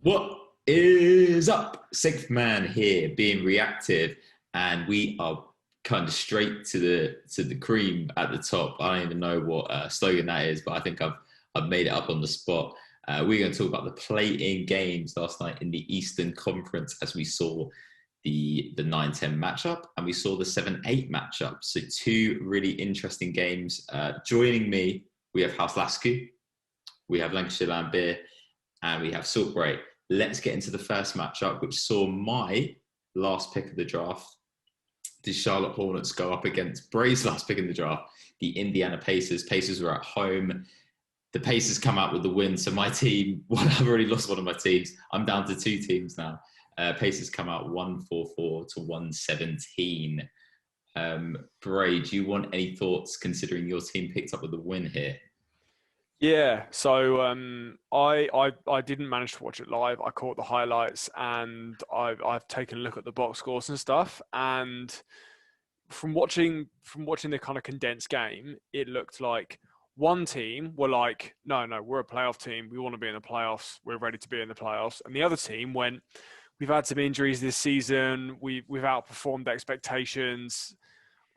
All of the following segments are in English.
What is up? Sixth man here, being reactive, and we are kind of straight to the cream at the top. I don't even know what slogan that is, but I think I've made it up on the spot. We're going to talk about the play-in games last night in the Eastern Conference, as we saw the 9-10 matchup and we saw the 7-8 matchup. So two really interesting games. Joining me, we have House Lasku, we have Lancashire Laimbeer, and we have Bray. Let's get into the first matchup, which saw my last pick of the draft, the Charlotte Hornets, go up against Bray's last pick in the draft, the Indiana Pacers. Pacers were at home. The Pacers come out with the win. So my team, well, I've already lost one of my teams. I'm down to two teams now. Pacers come out 144 to 117. Bray, do you want any thoughts considering your team picked up with the win here? Yeah, so I didn't manage to watch it live. I caught the highlights and I've taken a look at the box scores and stuff. And from watching the kind of condensed game, it looked like one team were like, no, we're a playoff team. We want to be in the playoffs. We're ready to be in the playoffs. And the other team went, we've had some injuries this season. We've outperformed expectations.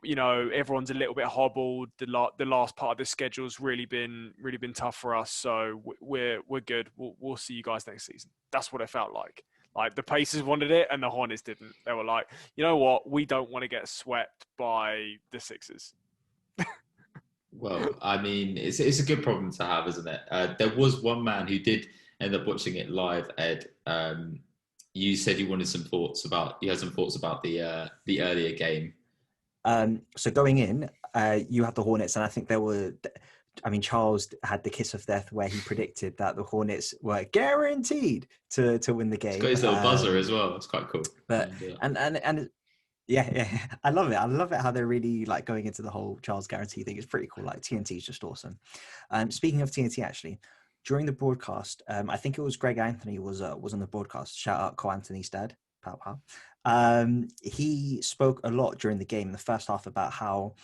You know, everyone's a little bit hobbled. The last part of the schedule's really been tough for us. So we're good. We'll see you guys next season. That's what it felt like. Like the Pacers wanted it and the Hornets didn't. They were like, you know what? We don't want to get swept by the Sixers. Well, I mean, it's a good problem to have, isn't it? There was one man who did end up watching it live, Ed. You said you had some thoughts about the earlier game. So going in, you had the Hornets, and I think Charles had the kiss of death where he predicted that the Hornets were guaranteed to win the game. It's got his little buzzer as well. It's quite cool. But and yeah, I love it. I love it how they're really like going into the whole Charles guarantee thing. It's pretty cool. Like TNT is just awesome. Speaking of TNT, actually, during the broadcast, I think it was Greg Anthony was on the broadcast. Shout out Cole Anthony's dad. Pow pow. He spoke a lot during the game in the first half about how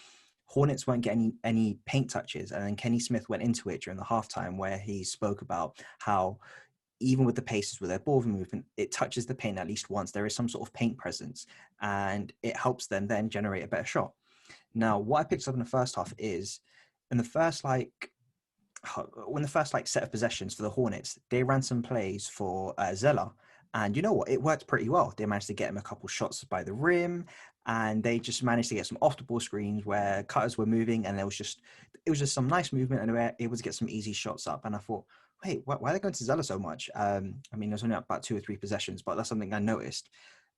Hornets weren't getting any paint touches, and then Kenny Smith went into it during the halftime where he spoke about how even with the Pacers with their ball movement, it touches the paint at least once. There is some sort of paint presence, and it helps them then generate a better shot. Now, what I picked up in the first half is in the first set of possessions for the Hornets, they ran some plays for Zeller. And you know what? It worked pretty well. They managed to get him a couple shots by the rim, and they just managed to get some off-the-ball screens where cutters were moving, and it was just some nice movement, and they were able to get some easy shots up. And I thought, wait, why are they going to Zeller so much? I mean, there's only about 2 or 3 possessions, but that's something I noticed.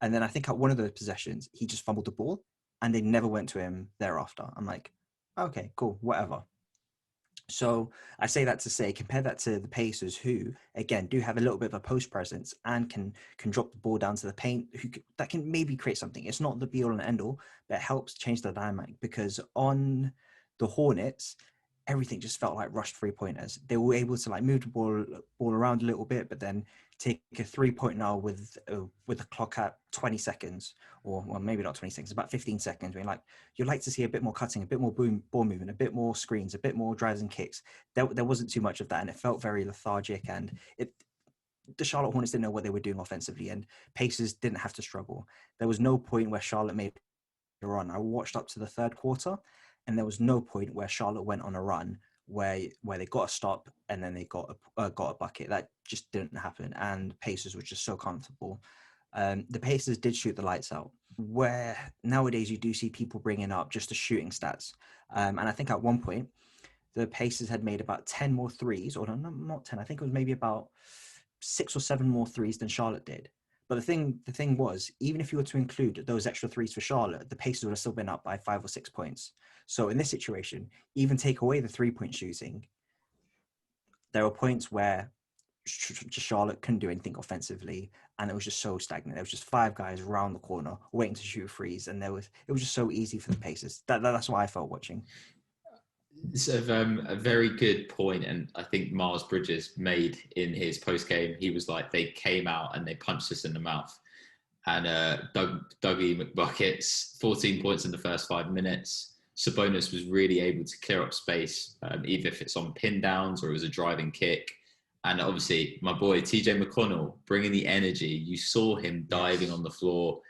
And then I think at one of those possessions, he just fumbled the ball, and they never went to him thereafter. I'm like, okay, cool, whatever. So I say that to say, compare that to the Pacers, who again do have a little bit of a post presence and can drop the ball down to the paint. That can maybe create something. It's not the be all and end all, but it helps change the dynamic. Because on the Hornets, everything just felt like rushed 3-pointers. They were able to like move the ball around a little bit, but then take a 3-point now with the clock at 20 seconds, or well, maybe not 20 seconds, about 15 seconds. I mean, like you'd like to see a bit more cutting, a bit more ball movement, a bit more screens, a bit more drives and kicks. There wasn't too much of that, and it felt very lethargic. And the Charlotte Hornets didn't know what they were doing offensively, and Pacers didn't have to struggle. There was no point where Charlotte made a run. I watched up to the third quarter, and there was no point where Charlotte went on a run where they got a stop and then they got a bucket. That just didn't happen, and Pacers were just so comfortable. The Pacers did shoot the lights out, where nowadays you do see people bringing up just the shooting stats. And I think at one point, the Pacers had made about 10 more threes, or no, not 10. I think it was maybe about 6 or 7 more threes than Charlotte did. But the thing was, even if you were to include those extra threes for Charlotte, the Pacers would have still been up by 5 or 6 points. So in this situation, even take away the 3-point shooting, there were points where Charlotte couldn't do anything offensively, and it was just so stagnant. There was just 5 guys around the corner waiting to shoot threes, and it was just so easy for the Pacers. That's what I felt watching. It's a very good point, and I think Miles Bridges made in his post game. He was like, they came out and they punched us in the mouth. And Dougie McBuckets, 14 points in the first 5 minutes. Sabonis was really able to clear up space, either if it's on pin downs or it was a driving kick. And obviously, my boy TJ McConnell bringing the energy. You saw him diving on the floor.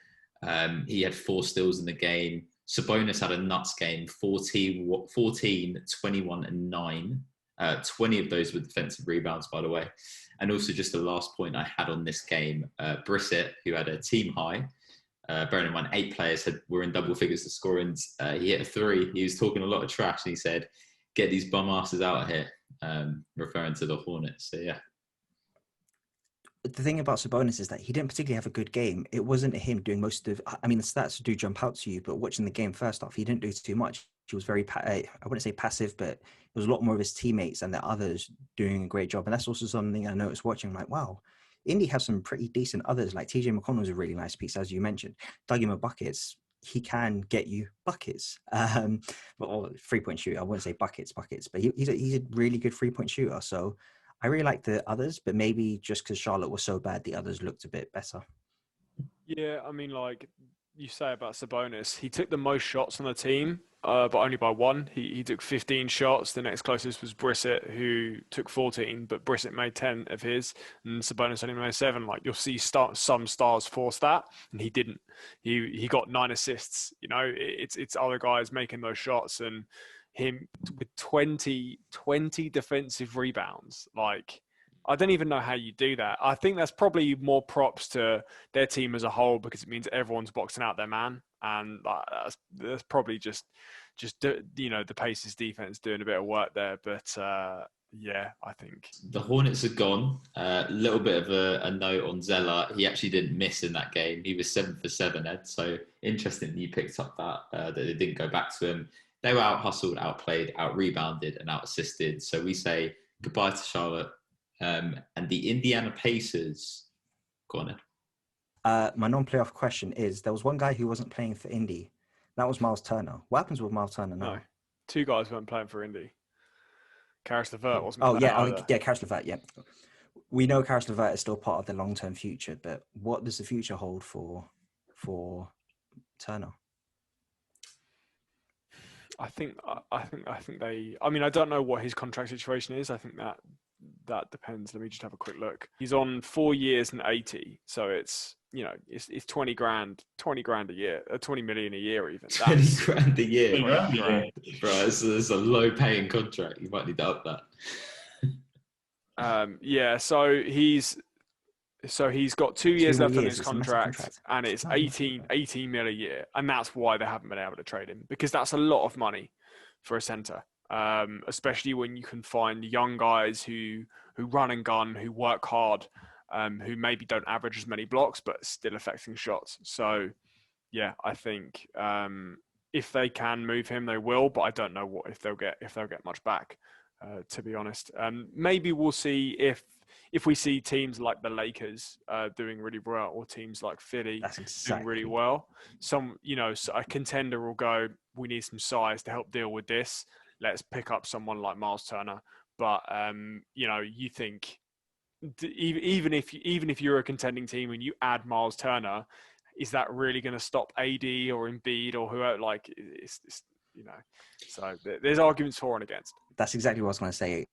He had 4 steals in the game. Sabonis had a nuts game, 14, 21, and 9. 20 of those were defensive rebounds, by the way. And also just the last point I had on this game, Brissett, who had a team high, bearing in mind 8 players were in double figures of scoring. He hit a 3. He was talking a lot of trash, and he said, "Get these bum asses out of here," referring to the Hornets. So, yeah. The thing about Sabonis is that he didn't particularly have a good game. It wasn't him doing most of. I mean, the stats do jump out to you, but watching the game first off, he didn't do too much. He was very, I wouldn't say passive, but it was a lot more of his teammates and the others doing a great job. And that's also something I noticed watching. I'm like, wow, Indy have some pretty decent others. Like TJ McConnell was a really nice piece, as you mentioned. Dug him a buckets. He can get you buckets. Or 3-point shooter. I wouldn't say buckets, but he's a really good 3-point shooter. So I really like the others, but maybe just because Charlotte was so bad, the others looked a bit better. Yeah, I mean, like you say about Sabonis, he took the most shots on the team, but only by 1. He took 15 shots. The next closest was Brissett, who took 14, but Brissett made 10 of his, and Sabonis only made 7. Like, you'll see some stars force that, and he didn't. He got 9 assists. You know, it's other guys making those shots, and him with 20 defensive rebounds. Like, I don't even know how you do that. I think that's probably more props to their team as a whole, because it means everyone's boxing out their man, and that's probably just the Pacers defense doing a bit of work there. But yeah, I think the Hornets are gone. A little bit of a note on Zeller. He actually didn't miss in that game. He was 7 for 7, Ed. So interesting that you picked up that they didn't go back to him. They were out hustled, outplayed, out rebounded, and out assisted. So we say goodbye to Charlotte. And the Indiana Pacers. Go on, Ed. My non-playoff question is: there was one guy who wasn't playing for Indy. That was Myles Turner. What happens with Myles Turner now? No, 2 guys weren't playing for Indy. Karis LeVert wasn't. Karis LeVert. Yeah, we know Karis LeVert is still part of the long-term future, but what does the future hold for Turner? I think they. I mean, I don't know what his contract situation is. I think that depends. Let me just have a quick look. He's on 4 years and 80, so it's it's 20 grand a year, 20 million a year even. 20 grand a year, grand. Bro. It's a low paying contract. You might need to up that. Yeah. So he's got 2 years left on his contract, and it's 18 mil a year, and that's why they haven't been able to trade him, because that's a lot of money for a center. Especially when you can find young guys who run and gun, who work hard, who maybe don't average as many blocks, but still affecting shots. So, yeah, I think if they can move him, they will. But I don't know if they'll get much back. To be honest, maybe we'll see if we see teams like the Lakers doing really well, or teams like Philly doing really well. A contender will go, we need some size to help deal with this. Let's pick up someone like Myles Turner. But you think even if you're a contending team and you add Myles Turner, is that really going to stop AD or Embiid or whoever? Like, it's So there's arguments for and against. That's exactly what I was going to say.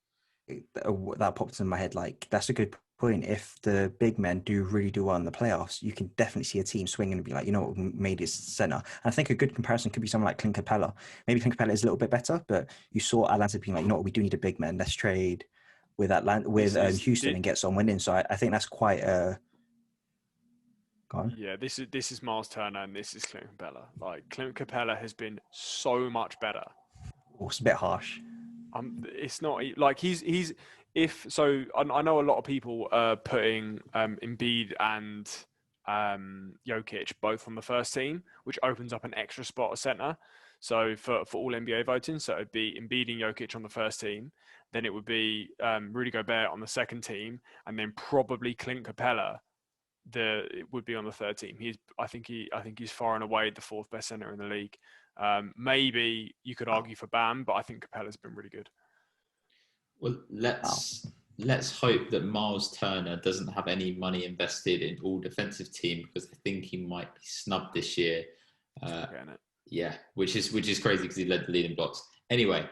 That popped in my head. Like, that's a good point. If the big men do really do well in the playoffs, you can definitely see a team swinging and be like, what made his center. And I think a good comparison could be someone like Clint Capella. Maybe Clint Capella is a little bit better, but you saw Atlanta being like, we do need a big man. Let's trade with Houston and get some winning. So I think that's quite a. Go on. Yeah, this is Myles Turner and this is Clint Capella. Like, Clint Capella has been so much better. Oh, it's a bit harsh. It's not like I know a lot of people putting Embiid and Jokic both on the first team, which opens up an extra spot at center. So for all NBA voting, so it'd be Embiid and Jokic on the first team, then it would be Rudy Gobert on the second team, and then probably Clint Capella it would be on the third team. I think he's far and away the 4th best center in the league. Maybe you could argue for Bam, but I think Capella's been really good. Well, let's hope that Myles Turner doesn't have any money invested in all defensive team, because I think he might be snubbed this year. Yeah, which is crazy because he led the lead in blocks. Anyway,